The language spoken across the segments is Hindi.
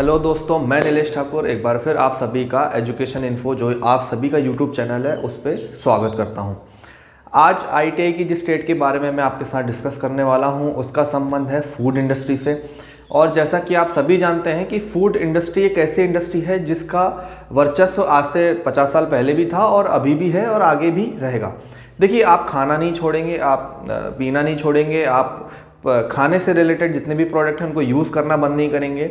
हेलो दोस्तों, मैं नीलेश ठाकुर एक बार फिर आप सभी का एजुकेशन इन्फो जो आप सभी का यूट्यूब चैनल है उस पर स्वागत करता हूं। आज आईटीआई की जिस ट्रेड के बारे में मैं आपके साथ डिस्कस करने वाला हूं उसका संबंध है फूड इंडस्ट्री से। और जैसा कि आप सभी जानते हैं कि फूड इंडस्ट्री एक ऐसी इंडस्ट्री है जिसका वर्चस्व आज से 50 साल पहले भी था और अभी भी है और आगे भी रहेगा। देखिए, आप खाना नहीं छोड़ेंगे, आप पीना नहीं छोड़ेंगे, आप खाने से रिलेटेड जितने भी प्रोडक्ट हैं उनको यूज़ करना बंद नहीं करेंगे।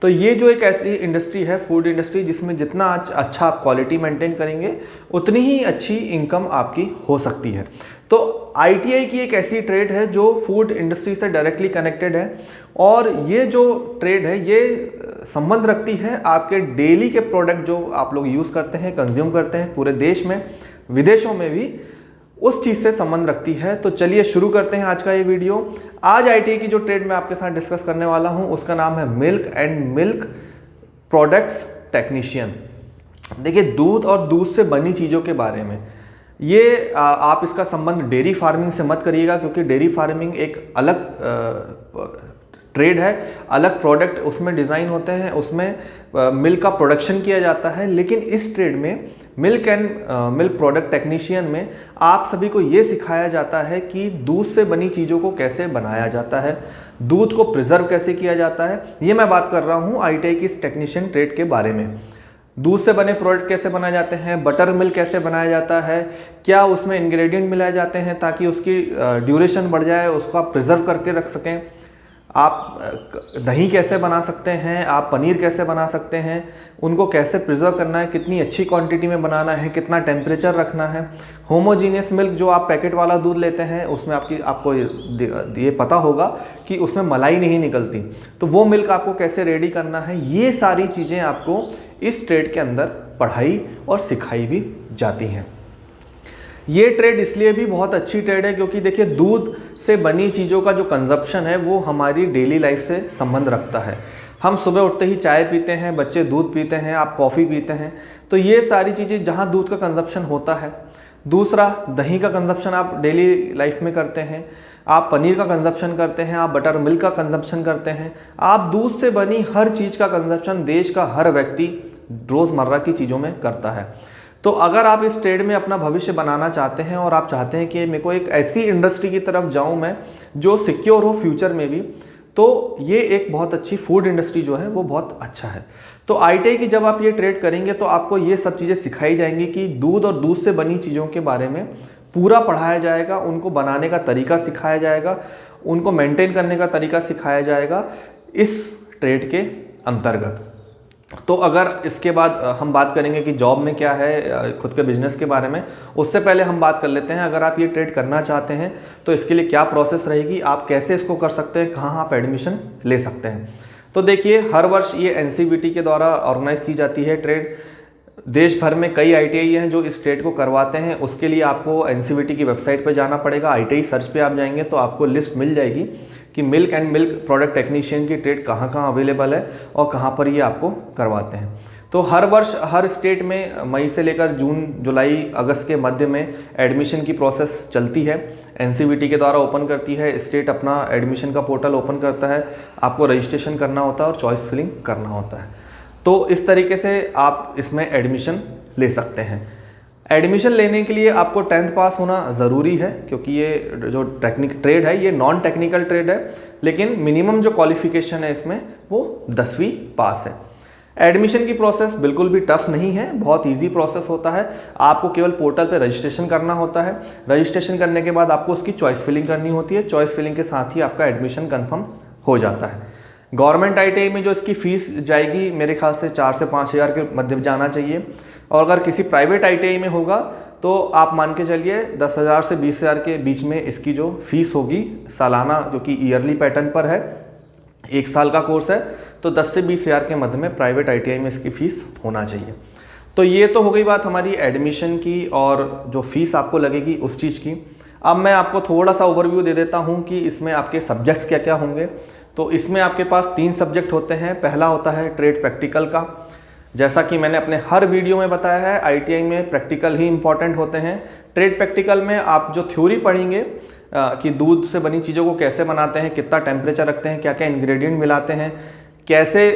तो ये जो एक ऐसी इंडस्ट्री है फूड इंडस्ट्री जिसमें जितना अच्छा आप क्वालिटी मेंटेन करेंगे उतनी ही अच्छी इनकम आपकी हो सकती है। तो आईटीआई की एक ऐसी ट्रेड है जो फूड इंडस्ट्री से डायरेक्टली कनेक्टेड है और ये जो ट्रेड है ये संबंध रखती है आपके डेली के प्रोडक्ट जो आप लोग यूज़ करते हैं, कंज्यूम करते हैं पूरे देश में, विदेशों में भी, उस चीज़ से संबंध रखती है। तो चलिए शुरू करते हैं आज का ये वीडियो। आज आईटीआई की जो ट्रेड मैं आपके साथ डिस्कस करने वाला हूं उसका नाम है milk and milk products technician. देखिए, दूध और दूध से बनी चीज़ों के बारे में ये आप इसका संबंध डेयरी फार्मिंग से मत करिएगा, क्योंकि डेयरी फार्मिंग एक अलग ट्रेड है, अलग प्रोडक्ट उसमें डिज़ाइन होते हैं, उसमें मिल्क का प्रोडक्शन किया जाता है। लेकिन इस ट्रेड में milk and milk product technician में आप सभी को ये सिखाया जाता है कि दूध से बनी चीज़ों को कैसे बनाया जाता है, दूध को प्रिजर्व कैसे किया जाता है। ये मैं बात कर रहा हूँ आईटीआई की इस टेक्नीशियन ट्रेड के बारे में। दूध से बने प्रोडक्ट कैसे बनाए जाते हैं, बटर मिल्क कैसे बनाया जाता है, क्या उसमें इंग्रेडिएंट मिलाए जाते हैं ताकि उसकी ड्यूरेशन बढ़ जाए, उसको आप प्रिजर्व करके रख सकें। आप दही कैसे बना सकते हैं, आप पनीर कैसे बना सकते हैं, उनको कैसे प्रिजर्व करना है, कितनी अच्छी क्वांटिटी में बनाना है, कितना टेम्परेचर रखना है। होमोजीनियस मिल्क जो आप पैकेट वाला दूध लेते हैं उसमें आपको ये पता होगा कि उसमें मलाई नहीं निकलती, तो वो मिल्क आपको कैसे रेडी करना है। ये सारी चीज़ें आपको इस ट्रेड के अंदर पढ़ाई और सिखाई भी जाती हैं। ये ट्रेड इसलिए भी बहुत अच्छी ट्रेड है क्योंकि देखिए, दूध से बनी चीज़ों का जो कंजप्शन है वो हमारी डेली लाइफ से संबंध रखता है। हम सुबह उठते ही चाय पीते हैं, बच्चे दूध पीते हैं, आप कॉफ़ी पीते हैं, तो ये सारी चीज़ें जहाँ दूध का कंजप्शन होता है। दूसरा, दही का कंजप्शन आप डेली लाइफ में करते हैं, आप पनीर का कंजप्शन करते हैं, आप बटर मिल्क का कंजप्शन करते हैं, आप दूध से बनी हर चीज़ का कंजप्शन देश का हर व्यक्ति रोज़मर्रा की चीज़ों में करता है। तो अगर आप इस ट्रेड में अपना भविष्य बनाना चाहते हैं और आप चाहते हैं कि मेरे को एक ऐसी इंडस्ट्री की तरफ जाऊं मैं जो सिक्योर हो फ्यूचर में भी, तो ये एक बहुत अच्छी फूड इंडस्ट्री जो है वो बहुत अच्छा है। तो आईटीआई की जब आप ये ट्रेड करेंगे तो आपको ये सब चीज़ें सिखाई जाएंगी कि दूध और दूध से बनी चीज़ों के बारे में पूरा पढ़ाया जाएगा, उनको बनाने का तरीका सिखाया जाएगा, उनको मेंटेन करने का तरीका सिखाया जाएगा इस ट्रेड के अंतर्गत। तो अगर इसके बाद हम बात करेंगे कि जॉब में क्या है, खुद के बिजनेस के बारे में, उससे पहले हम बात कर लेते हैं अगर आप ये ट्रेड करना चाहते हैं तो इसके लिए क्या प्रोसेस रहेगी, आप कैसे इसको कर सकते हैं, कहाँ आप एडमिशन ले सकते हैं। तो देखिए, हर वर्ष ये एनसीवीटी के द्वारा ऑर्गेनाइज की जाती है ट्रेड। देश भर में कई आईटीआई हैं जो इस ट्रेड को करवाते हैं। उसके लिए आपको एनसीवीटी की वेबसाइट पर जाना पड़ेगा। आईटीआई सर्च पे आप जाएंगे तो आपको लिस्ट मिल जाएगी कि milk and milk product technician की ट्रेड कहाँ कहाँ अवेलेबल है और कहाँ पर ये आपको करवाते हैं। तो हर वर्ष हर स्टेट में मई से लेकर जून, जुलाई, अगस्त के मध्य में एडमिशन की प्रोसेस चलती है। एनसीवीटी के द्वारा ओपन करती है, स्टेट अपना एडमिशन का पोर्टल ओपन करता है, आपको रजिस्ट्रेशन करना होता है और चॉइस फिलिंग करना होता है। तो इस तरीके से आप इसमें एडमिशन ले सकते हैं। एडमिशन लेने के लिए आपको 10th पास होना ज़रूरी है, क्योंकि ये जो ट्रेड है ये नॉन टेक्निकल ट्रेड है, लेकिन मिनिमम जो क्वालिफिकेशन है इसमें वो 10वीं पास है। एडमिशन की प्रोसेस बिल्कुल भी टफ नहीं है, बहुत इजी प्रोसेस होता है। आपको केवल पोर्टल पे रजिस्ट्रेशन करना होता है। रजिस्ट्रेशन करने के बाद आपको उसकी चॉइस फिलिंग करनी होती है। चॉइस फिलिंग के साथ ही आपका एडमिशन कन्फर्म हो जाता है। गवर्नमेंट आईटीआई में जो इसकी फ़ीस जाएगी मेरे ख्याल से 4 से 5 हज़ार के मध्य जाना चाहिए, और अगर किसी प्राइवेट आईटीआई में होगा तो आप मान के चलिए 10,000 से 20,000 के बीच में इसकी जो फीस होगी सालाना, जो कि ईयरली पैटर्न पर है, 1 साल का कोर्स है, तो 10 से 20,000 के मध्य में प्राइवेट आईटीआई में इसकी फ़ीस होना चाहिए। तो ये तो हो गई बात हमारी एडमिशन की और जो फीस आपको लगेगी उस चीज़ की। अब मैं आपको थोड़ा सा ओवरव्यू दे देता हूँ कि इसमें आपके सब्जेक्ट्स क्या क्या होंगे। तो इसमें आपके पास 3 सब्जेक्ट होते हैं। पहला होता है ट्रेड प्रैक्टिकल का। जैसा कि मैंने अपने हर वीडियो में बताया है, आईटीआई में प्रैक्टिकल ही इंपॉर्टेंट होते हैं। ट्रेड प्रैक्टिकल में आप जो थ्योरी पढ़ेंगे कि दूध से बनी चीज़ों को कैसे बनाते हैं, कितना टेम्परेचर रखते हैं, क्या क्या इंग्रेडिएंट मिलाते हैं, कैसे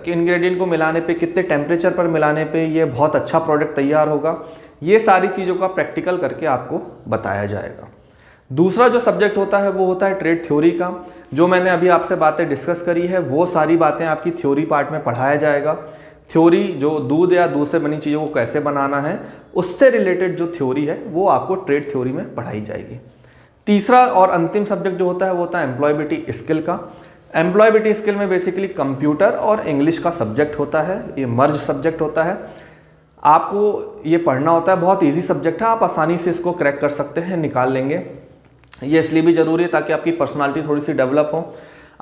इंग्रेडिएंट को मिलाने पे, कितने टेम्परेचर पर मिलाने पे ये बहुत अच्छा प्रोडक्ट तैयार होगा, ये सारी चीज़ों का प्रैक्टिकल करके आपको बताया जाएगा। दूसरा जो सब्जेक्ट होता है वो होता है ट्रेड थ्योरी का। जो मैंने अभी आपसे बातें डिस्कस करी है वो सारी बातें आपकी थ्योरी पार्ट में पढ़ाया जाएगा। थ्योरी जो दूध या दूध से बनी चीज़ों को कैसे बनाना है, उससे रिलेटेड जो थ्योरी है वो आपको ट्रेड थ्योरी में पढ़ाई जाएगी। तीसरा और अंतिम सब्जेक्ट जो होता है वो होता है एम्प्लॉयबिलिटी स्किल का। एम्प्लॉयबिलिटी स्किल में बेसिकली कंप्यूटर और इंग्लिश का सब्जेक्ट होता है, ये मर्ज सब्जेक्ट होता है। आपको ये पढ़ना होता है, बहुत ईजी सब्जेक्ट है, आप आसानी से इसको क्रैक कर सकते हैं, निकाल लेंगे। ये इसलिए भी ज़रूरी है ताकि आपकी पर्सनालिटी थोड़ी सी डेवलप हो।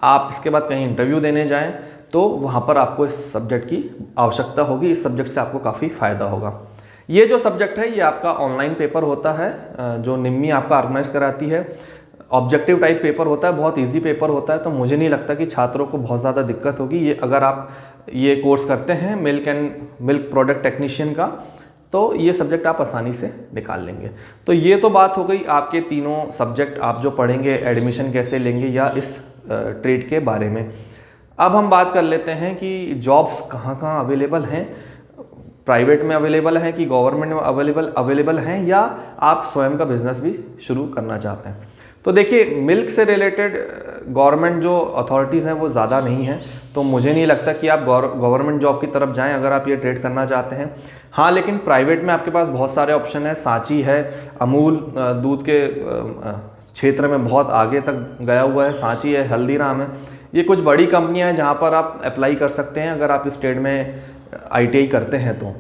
आप इसके बाद कहीं इंटरव्यू देने जाएं तो वहाँ पर आपको इस सब्जेक्ट की आवश्यकता होगी, इस सब्जेक्ट से आपको काफ़ी फ़ायदा होगा। ये जो सब्जेक्ट है ये आपका ऑनलाइन पेपर होता है जो निम्मी आपका ऑर्गेनाइज कराती है। ऑब्जेक्टिव टाइप पेपर होता है, बहुत इजी पेपर होता है, तो मुझे नहीं लगता कि छात्रों को बहुत ज़्यादा दिक्कत होगी। ये अगर आप ये कोर्स करते हैं मिल्क प्रोडक्ट टेक्नीशियन का, तो ये सब्जेक्ट आप आसानी से निकाल लेंगे। तो ये तो बात हो गई आपके तीनों सब्जेक्ट आप जो पढ़ेंगे, एडमिशन कैसे लेंगे या इस ट्रेड के बारे में। अब हम बात कर लेते हैं कि जॉब्स कहाँ कहाँ अवेलेबल हैं, प्राइवेट में अवेलेबल हैं कि गवर्नमेंट में अवेलेबल हैं, या आप स्वयं का बिजनेस भी शुरू करना चाहते हैं। तो देखिए, मिल्क से रिलेटेड गवर्नमेंट जो अथॉरिटीज़ हैं वो ज़्यादा नहीं हैं, तो मुझे नहीं लगता कि आप गवर्नमेंट जॉब की तरफ जाएं अगर आप ये ट्रेड करना चाहते हैं। हाँ, लेकिन प्राइवेट में आपके पास बहुत सारे ऑप्शन हैं। सांची है, अमूल दूध के क्षेत्र में बहुत आगे तक गया हुआ है, सांची है, हल्दीराम है, ये कुछ बड़ी कंपनियां हैं जहां पर आप अप्लाई कर सकते हैं अगर आप इस ट्रेड में ITI करते हैं तो।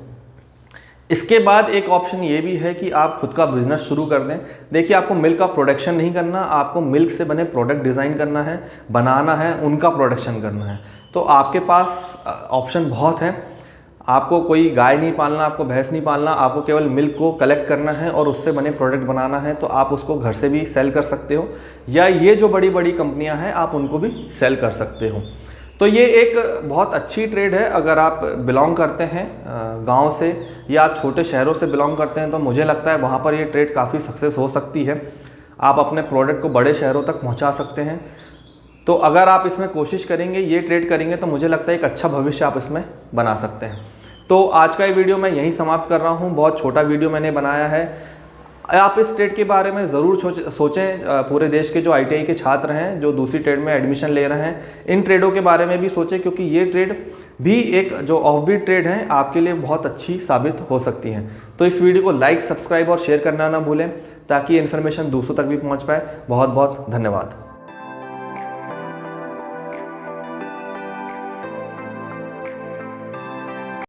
इसके बाद एक ऑप्शन ये भी है कि आप खुद का बिजनेस शुरू कर दें। देखिए, आपको मिल्क का प्रोडक्शन नहीं करना, आपको मिल्क से बने प्रोडक्ट डिज़ाइन करना है, बनाना है, उनका प्रोडक्शन करना है। तो आपके पास ऑप्शन बहुत हैं। आपको कोई गाय नहीं पालना, आपको भैंस नहीं पालना, आपको केवल मिल्क को कलेक्ट करना है और उससे बने प्रोडक्ट बनाना है, तो आप उसको घर से भी सेल कर सकते हो, या ये जो बड़ी बड़ी कंपनियां हैं आप उनको भी सेल कर सकते हो। तो ये एक बहुत अच्छी ट्रेड है। अगर आप बिलोंग करते हैं गांव से या आप छोटे शहरों से बिलोंग करते हैं तो मुझे लगता है वहाँ पर ये ट्रेड काफ़ी सक्सेस हो सकती है। आप अपने प्रोडक्ट को बड़े शहरों तक पहुँचा सकते हैं। तो अगर आप इसमें कोशिश करेंगे, ये ट्रेड करेंगे, तो मुझे लगता है एक अच्छा भविष्य आप इसमें बना सकते हैं। तो आज का ये वीडियो मैं यहीं समाप्त कर रहा हूँ। बहुत छोटा वीडियो मैंने बनाया है। आप इस ट्रेड के बारे में ज़रूर सोचें। पूरे देश के जो ITI के छात्र हैं जो दूसरी ट्रेड में एडमिशन ले रहे हैं, इन ट्रेडों के बारे में भी सोचें, क्योंकि ये ट्रेड भी एक जो ऑफबीट ट्रेड है आपके लिए बहुत अच्छी साबित हो सकती हैं। तो इस वीडियो को लाइक, सब्सक्राइब और शेयर करना ना भूलें ताकि इन्फॉर्मेशन दूसरों तक भी पहुँच पाए। बहुत बहुत धन्यवाद।